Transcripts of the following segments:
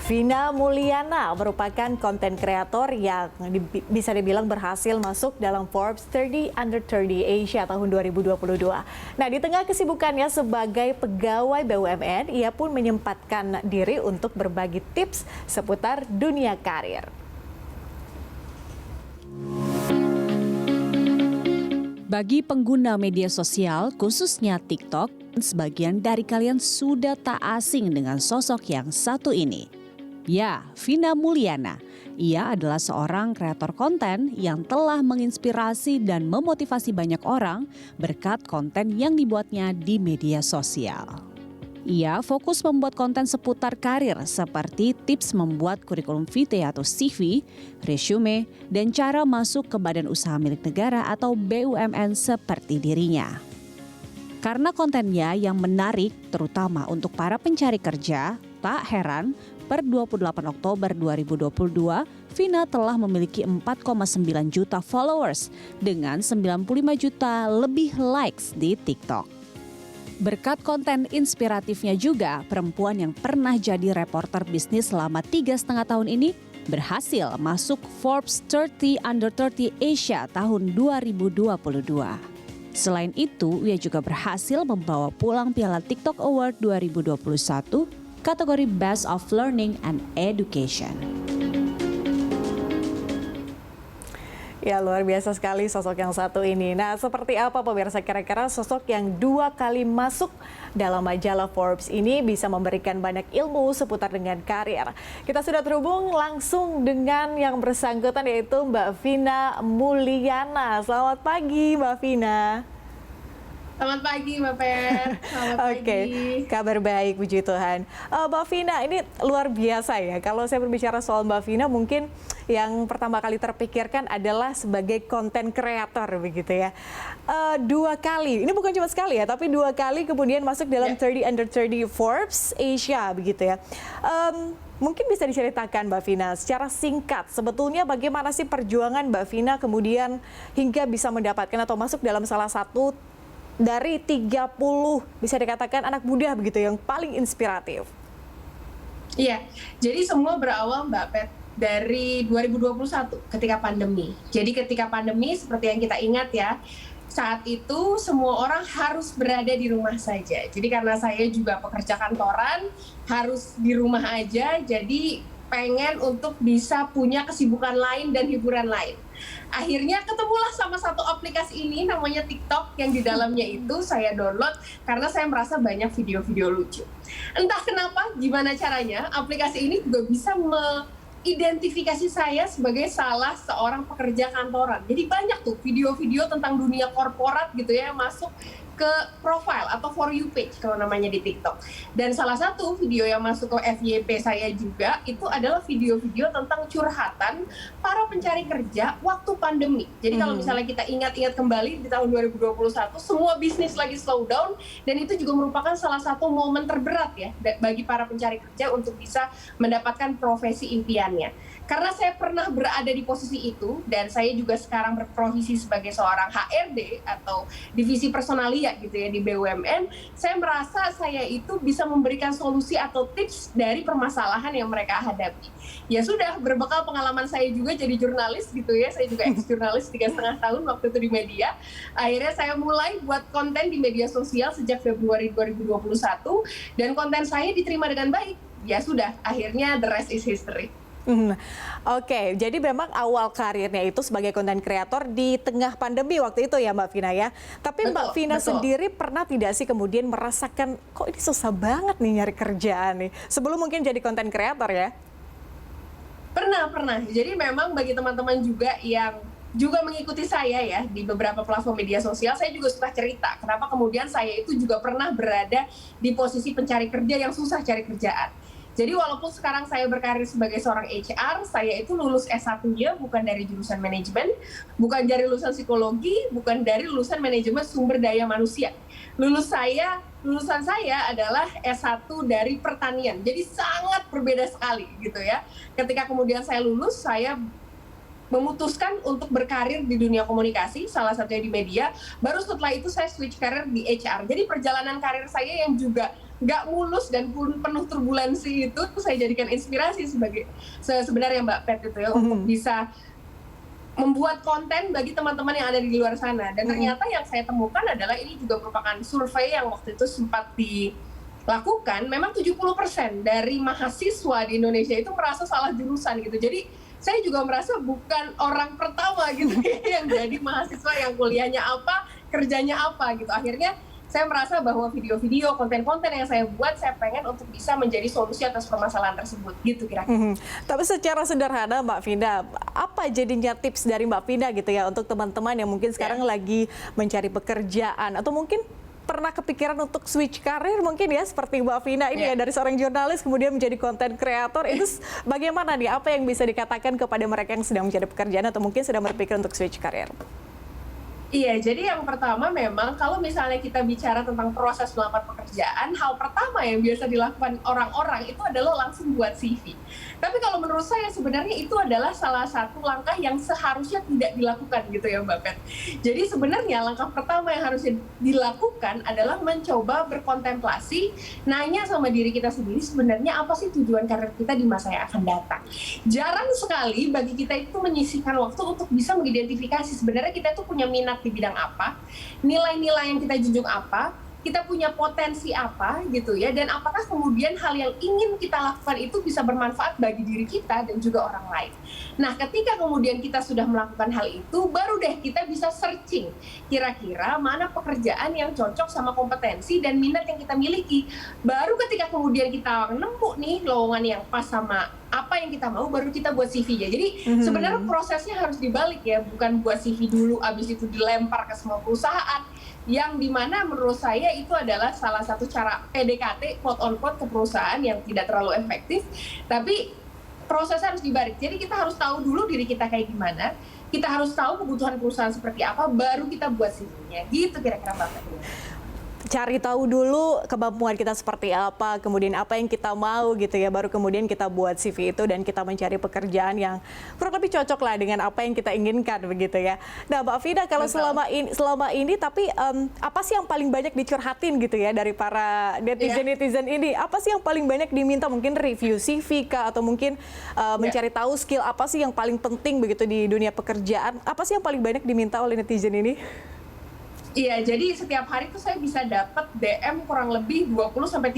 Vina Mulyana merupakan konten kreator yang bisa dibilang berhasil masuk dalam Forbes 30 Under 30 Asia tahun 2022. Nah, di tengah kesibukannya sebagai pegawai BUMN, ia pun menyempatkan diri untuk berbagi tips seputar dunia karir. Bagi pengguna media sosial, khususnya TikTok, sebagian dari kalian sudah tak asing dengan sosok yang satu ini. Ya, Vina Mulyana. Ia adalah seorang kreator konten yang telah menginspirasi dan memotivasi banyak orang berkat konten yang dibuatnya di media sosial. Ia fokus membuat konten seputar karir seperti tips membuat kurikulum vitae atau CV, resume, dan cara masuk ke badan usaha milik negara atau BUMN seperti dirinya. Karena kontennya yang menarik terutama untuk para pencari kerja, tak heran per 28 Oktober 2022, Vina telah memiliki 4,9 juta followers dengan 95 juta lebih likes di TikTok. Berkat konten inspiratifnya juga, perempuan yang pernah jadi reporter bisnis selama 3,5 tahun ini berhasil masuk Forbes 30 Under 30 Asia tahun 2022. Selain itu, ia juga berhasil membawa pulang Piala TikTok Award 2021 kategori Best of Learning and Education. Ya, luar biasa sekali sosok yang satu ini. Nah, seperti apa pemirsa, kira-kira sosok yang 2 kali masuk dalam majalah Forbes ini bisa memberikan banyak ilmu seputar dengan karir. Kita sudah terhubung langsung dengan yang bersangkutan yaitu Mbak Vina Mulyana. Selamat pagi Mbak Vina. Selamat pagi Mbak Per. Selamat pagi. Oke, kabar baik, puji Tuhan. Mbak Vina, ini luar biasa ya. Kalau saya berbicara soal Mbak Vina, mungkin yang pertama kali terpikirkan adalah sebagai konten kreator begitu ya. 2 kali, ini bukan cuma sekali ya, tapi 2 kali kemudian masuk dalam 30 Under 30 Forbes Asia begitu ya. Mungkin bisa diceritakan Mbak Vina secara singkat, sebetulnya bagaimana sih perjuangan Mbak Vina kemudian hingga bisa mendapatkan atau masuk dalam salah satu dari 30 bisa dikatakan anak muda begitu yang paling inspiratif. Iya, jadi semua berawal Mbak Pet dari 2021 ketika pandemi. Jadi ketika pandemi seperti yang kita ingat ya, saat itu semua orang harus berada di rumah saja. Jadi karena saya juga pekerja kantoran, harus di rumah aja, jadi pengen untuk bisa punya kesibukan lain dan hiburan lain. Akhirnya ketemulah sama satu aplikasi ini namanya TikTok yang di dalamnya itu saya download karena saya merasa banyak video-video lucu. Entah kenapa, gimana caranya, aplikasi ini juga bisa mengidentifikasi saya sebagai salah seorang pekerja kantoran. Jadi banyak tuh video-video tentang dunia korporat gitu ya masuk ke profile atau for you page kalau namanya di TikTok. Dan salah satu video yang masuk ke FYP saya juga itu adalah video-video tentang curhatan para pencari kerja waktu pandemi. Jadi kalau misalnya kita ingat-ingat kembali di tahun 2021 semua bisnis lagi slow down dan itu juga merupakan salah satu momen terberat ya bagi para pencari kerja untuk bisa mendapatkan profesi impiannya. Karena saya pernah berada di posisi itu dan saya juga sekarang berprofesi sebagai seorang HRD atau divisi personalia gitu ya di BUMN, saya merasa saya itu bisa memberikan solusi atau tips dari permasalahan yang mereka hadapi. Ya sudah, berbekal pengalaman saya juga jadi jurnalis gitu ya, saya juga ex-jurnalis 3,5 tahun waktu itu di media. Akhirnya saya mulai buat konten di media sosial sejak Februari 2021 dan konten saya diterima dengan baik. Ya sudah, akhirnya the rest is history. Oke, jadi memang awal karirnya itu sebagai konten kreator di tengah pandemi waktu itu ya Mbak Vina ya. Tapi Mbak Vina sendiri pernah tidak sih kemudian merasakan kok ini susah banget nih nyari kerjaan nih sebelum mungkin jadi konten kreator ya? Pernah. Jadi memang bagi teman-teman juga yang juga mengikuti saya ya di beberapa platform media sosial, saya juga suka cerita kenapa kemudian saya itu juga pernah berada di posisi pencari kerja yang susah cari kerjaan. Jadi walaupun sekarang saya berkarir sebagai seorang HR, saya itu lulus S1-nya bukan dari jurusan manajemen, bukan dari lulusan psikologi, bukan dari lulusan manajemen sumber daya manusia. Lulusan saya adalah S1 dari pertanian. Jadi sangat berbeda sekali gitu ya. Ketika kemudian saya lulus, saya memutuskan untuk berkarir di dunia komunikasi, salah satunya di media. Baru setelah itu saya switch karir di HR. Jadi perjalanan karir saya yang juga nggak mulus dan pun penuh turbulensi itu saya jadikan inspirasi sebagai sebenarnya Mbak Pet itu ya, untuk bisa membuat konten bagi teman-teman yang ada di luar sana. Dan ternyata yang saya temukan adalah ini juga merupakan survei yang waktu itu sempat dilakukan. Memang 70% dari mahasiswa di Indonesia itu merasa salah jurusan gitu. Jadi saya juga merasa bukan orang pertama gitu yang jadi mahasiswa yang kuliahnya apa, kerjanya apa gitu. Akhirnya saya merasa bahwa video-video, konten-konten yang saya buat, saya pengen untuk bisa menjadi solusi atas permasalahan tersebut, gitu kira-kira. Tapi secara sederhana Mbak Vina, apa jadinya tips dari Mbak Vina gitu ya untuk teman-teman yang mungkin sekarang lagi mencari pekerjaan atau mungkin pernah kepikiran untuk switch karir mungkin ya seperti Mbak Vina ini ya dari seorang jurnalis kemudian menjadi konten kreator, itu bagaimana nih, apa yang bisa dikatakan kepada mereka yang sedang mencari pekerjaan atau mungkin sedang berpikir untuk switch karir? Iya, jadi yang pertama memang kalau misalnya kita bicara tentang proses melamar pekerjaan, hal pertama yang biasa dilakukan orang-orang itu adalah langsung buat CV. Tapi kalau menurut saya sebenarnya itu adalah salah satu langkah yang seharusnya tidak dilakukan gitu ya Mbak Pet. Jadi sebenarnya langkah pertama yang harusnya dilakukan adalah mencoba berkontemplasi, nanya sama diri kita sendiri sebenarnya apa sih tujuan karir kita di masa yang akan datang. Jarang sekali bagi kita itu menyisihkan waktu untuk bisa mengidentifikasi sebenarnya kita itu punya minat di bidang apa, nilai-nilai yang kita junjung apa, kita punya potensi apa gitu ya, dan apakah kemudian hal yang ingin kita lakukan itu bisa bermanfaat bagi diri kita dan juga orang lain. Nah, ketika kemudian kita sudah melakukan hal itu, baru deh kita bisa searching kira-kira mana pekerjaan yang cocok sama kompetensi dan minat yang kita miliki. Baru ketika kemudian kita nemu nih lowongan yang pas sama apa yang kita mau, baru kita buat CV-nya. Jadi sebenarnya prosesnya harus dibalik ya, bukan buat CV dulu, abis itu dilempar ke semua perusahaan. Yang dimana menurut saya itu adalah salah satu cara PDKT quote on quote ke perusahaan yang tidak terlalu efektif, tapi prosesnya harus dibalik. Jadi kita harus tahu dulu diri kita kayak gimana, kita harus tahu kebutuhan perusahaan seperti apa, baru kita buat CV-nya. Gitu kira-kira Mbak. Cari tahu dulu kemampuan kita seperti apa, kemudian apa yang kita mau gitu ya, baru kemudian kita buat CV itu dan kita mencari pekerjaan yang kurang lebih cocok lah dengan apa yang kita inginkan begitu ya. Nah Mbak Vina, kalau selama ini tapi apa sih yang paling banyak dicurhatin gitu ya dari para netizen ini? Apa sih yang paling banyak diminta, mungkin review CV kah, atau mungkin mencari tahu skill apa sih yang paling penting begitu di dunia pekerjaan? Apa sih yang paling banyak diminta oleh netizen ini? Iya, jadi setiap hari tuh saya bisa dapat DM kurang lebih 20-30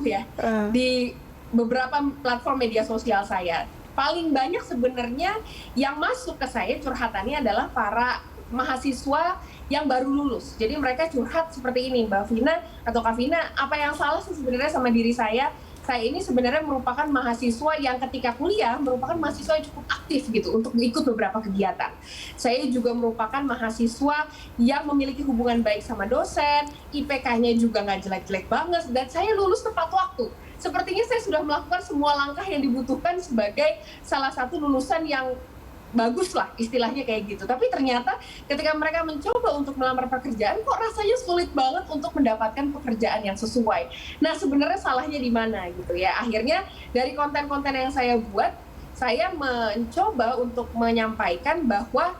ya di beberapa platform media sosial saya. Paling banyak sebenarnya yang masuk ke saya curhatannya adalah para mahasiswa yang baru lulus. Jadi mereka curhat seperti ini, Mbak Vina atau Kak Vina, apa yang salah sih sebenarnya sama diri saya? Saya ini sebenarnya merupakan mahasiswa yang ketika kuliah merupakan mahasiswa yang cukup aktif gitu untuk ikut beberapa kegiatan. Saya juga merupakan mahasiswa yang memiliki hubungan baik sama dosen, IPK-nya juga nggak jelek-jelek banget, dan saya lulus tepat waktu. Sepertinya saya sudah melakukan semua langkah yang dibutuhkan sebagai salah satu lulusan yang bagus lah istilahnya kayak gitu. Tapi ternyata ketika mereka mencoba untuk melamar pekerjaan, kok rasanya sulit banget untuk mendapatkan pekerjaan yang sesuai. Nah sebenarnya salahnya di mana gitu ya. Akhirnya dari konten-konten yang saya buat, saya mencoba untuk menyampaikan bahwa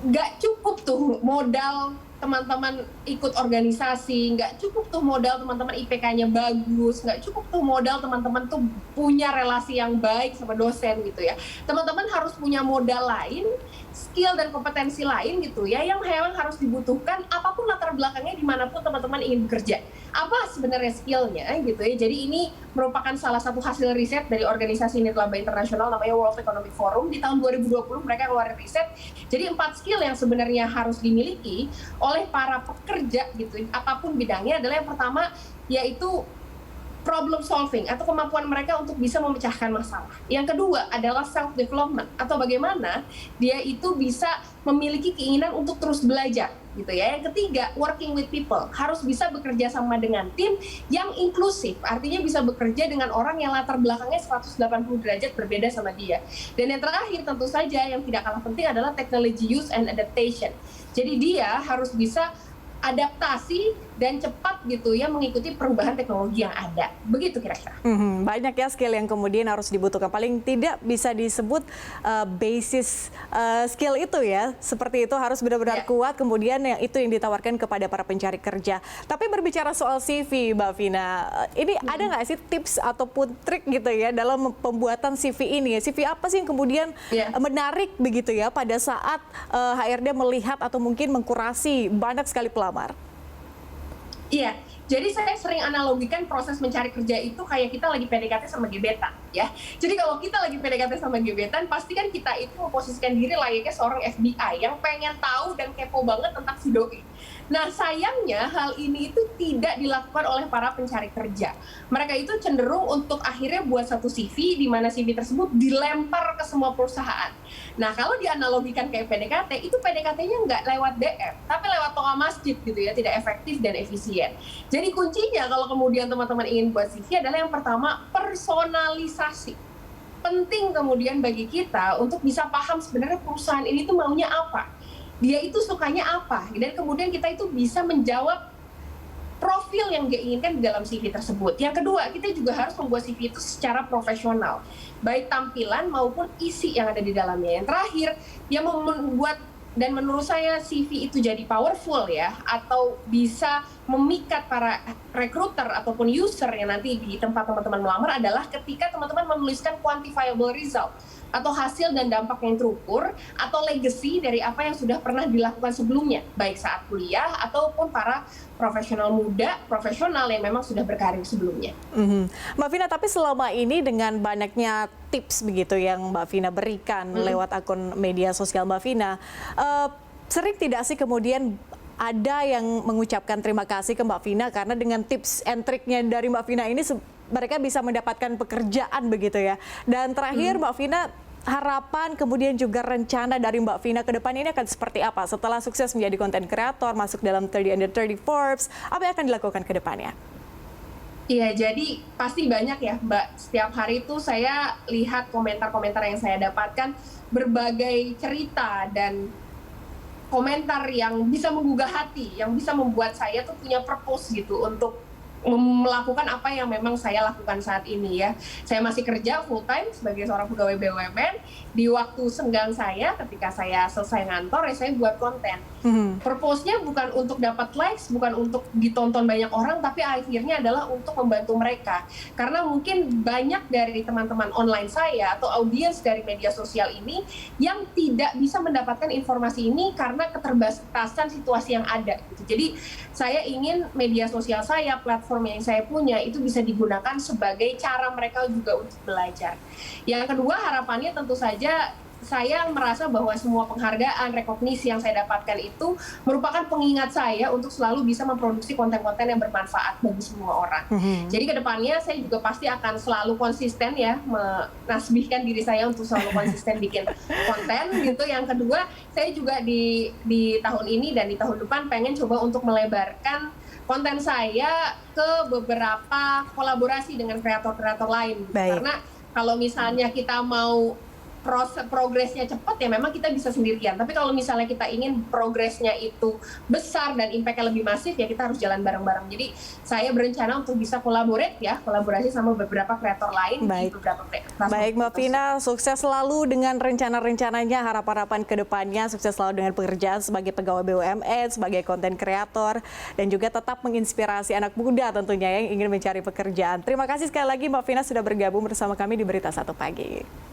nggak cukup tuh modal teman-teman ikut organisasi, nggak cukup tuh modal teman-teman IPK-nya bagus, nggak cukup tuh modal teman-teman tuh punya relasi yang baik sama dosen gitu ya. Teman-teman harus punya modal lain, skill dan kompetensi lain gitu ya, yang memang harus dibutuhkan apapun latar belakangnya dimanapun teman-teman ingin bekerja. Apa sebenarnya skillnya gitu ya. Jadi ini merupakan salah satu hasil riset dari organisasi nirlaba internasional namanya World Economic Forum. Di tahun 2020 mereka keluarin riset. Jadi 4 skill yang sebenarnya harus dimiliki oleh para pekerja gitu, apapun bidangnya, adalah yang pertama yaitu problem solving atau kemampuan mereka untuk bisa memecahkan masalah. Yang kedua adalah self development atau bagaimana dia itu bisa memiliki keinginan untuk terus belajar gitu ya. Yang ketiga, working with people, harus bisa bekerja sama dengan tim yang inklusif, artinya bisa bekerja dengan orang yang latar belakangnya 180 derajat berbeda sama dia. Dan yang terakhir tentu saja yang tidak kalah penting adalah technology use and adaptation. Jadi dia harus bisa adaptasi dan cepat gitu ya mengikuti perubahan teknologi yang ada. Begitu kira-kira. Banyak ya skill yang kemudian harus dibutuhkan. Paling tidak bisa disebut basis skill itu ya. Seperti itu harus benar-benar kuat. Kemudian itu yang ditawarkan kepada para pencari kerja. Tapi berbicara soal CV, Mbak Vina, ini ada nggak sih tips ataupun trik gitu ya dalam pembuatan CV ini? CV apa sih yang kemudian menarik begitu ya pada saat HRD melihat atau mungkin mengkurasi banyak sekali pelamar? Iya, jadi saya sering analogikan proses mencari kerja itu kayak kita lagi PDKT sama gebetan, ya. Jadi kalau kita lagi PDKT sama gebetan, pasti kan kita itu memposisikan diri layaknya seorang FBI yang pengen tahu dan kepo banget tentang si doi. Nah, sayangnya hal ini itu tidak dilakukan oleh para pencari kerja. Mereka itu cenderung untuk akhirnya buat satu CV, di mana CV tersebut dilempar ke semua perusahaan. Nah, kalau dianalogikan kayak PDKT, itu PDKT-nya nggak lewat DM, tapi lewat toa masjid gitu ya, tidak efektif dan efisien. Jadi kuncinya kalau kemudian teman-teman ingin buat CV adalah yang pertama, personalisasi. Penting kemudian bagi kita untuk bisa paham sebenarnya perusahaan ini tuh maunya apa. Dia itu sukanya apa, dan kemudian kita itu bisa menjawab profil yang dia inginkan di dalam CV tersebut. Yang kedua, kita juga harus membuat CV itu secara profesional, baik tampilan maupun isi yang ada di dalamnya. Yang terakhir, yang membuat dan menurut saya CV itu jadi powerful ya, atau bisa memikat para recruiter ataupun user yang nanti di tempat teman-teman melamar adalah ketika teman-teman menuliskan quantifiable result atau hasil dan dampak yang terukur atau legacy dari apa yang sudah pernah dilakukan sebelumnya, baik saat kuliah ataupun para profesional muda, profesional yang memang sudah berkarir sebelumnya. Mbak Vina, tapi selama ini dengan banyaknya tips begitu yang Mbak Vina berikan lewat akun media sosial Mbak Vina, sering tidak sih kemudian ada yang mengucapkan terima kasih ke Mbak Vina karena dengan tips and triknya dari Mbak Vina ini mereka bisa mendapatkan pekerjaan begitu ya. Dan terakhir Mbak Vina, harapan kemudian juga rencana dari Mbak Vina ke depan ini akan seperti apa setelah sukses menjadi content creator, masuk dalam 30 Under 30 Forbes, apa yang akan dilakukan ke depannya? Iya, jadi pasti banyak ya Mbak. Setiap hari itu saya lihat komentar-komentar yang saya dapatkan, berbagai cerita dan komentar yang bisa menggugah hati, yang bisa membuat saya tuh punya purpose gitu untuk melakukan apa yang memang saya lakukan saat ini ya. Saya masih kerja full time sebagai seorang pegawai BUMN. Di waktu senggang saya, ketika saya selesai ngantor, ya saya buat konten. Purpose-nya bukan untuk dapat likes, bukan untuk ditonton banyak orang, tapi akhirnya adalah untuk membantu mereka. Karena mungkin banyak dari teman-teman online saya atau audiens dari media sosial ini yang tidak bisa mendapatkan informasi ini karena keterbatasan situasi yang ada. Gitu. Jadi saya ingin media sosial saya, platform yang saya punya itu bisa digunakan sebagai cara mereka juga untuk belajar. Yang kedua, harapannya tentu saja saya merasa bahwa semua penghargaan, rekognisi yang saya dapatkan itu merupakan pengingat saya untuk selalu bisa memproduksi konten-konten yang bermanfaat bagi semua orang. Jadi ke depannya saya juga pasti akan selalu konsisten ya, menasbihkan diri saya untuk selalu konsisten bikin konten gitu. Yang kedua, saya juga di tahun ini dan di tahun depan pengen coba untuk melebarkan konten saya ke beberapa kolaborasi dengan kreator-kreator lain. Karena kalau misalnya kita mau progresnya cepat ya memang kita bisa sendirian. Tapi kalau misalnya kita ingin progresnya itu besar dan impact-nya lebih masif ya kita harus jalan bareng-bareng. Jadi saya berencana untuk bisa kolaborasi sama beberapa kreator lain di beberapa platform. Baik Mbak Vina, sukses selalu dengan rencana-rencananya, harapan-harapan ke depannya, sukses selalu dengan pekerjaan sebagai pegawai BUMN, sebagai konten kreator, dan juga tetap menginspirasi anak muda tentunya yang ingin mencari pekerjaan. Terima kasih sekali lagi Mbak Vina sudah bergabung bersama kami di Berita Satu Pagi.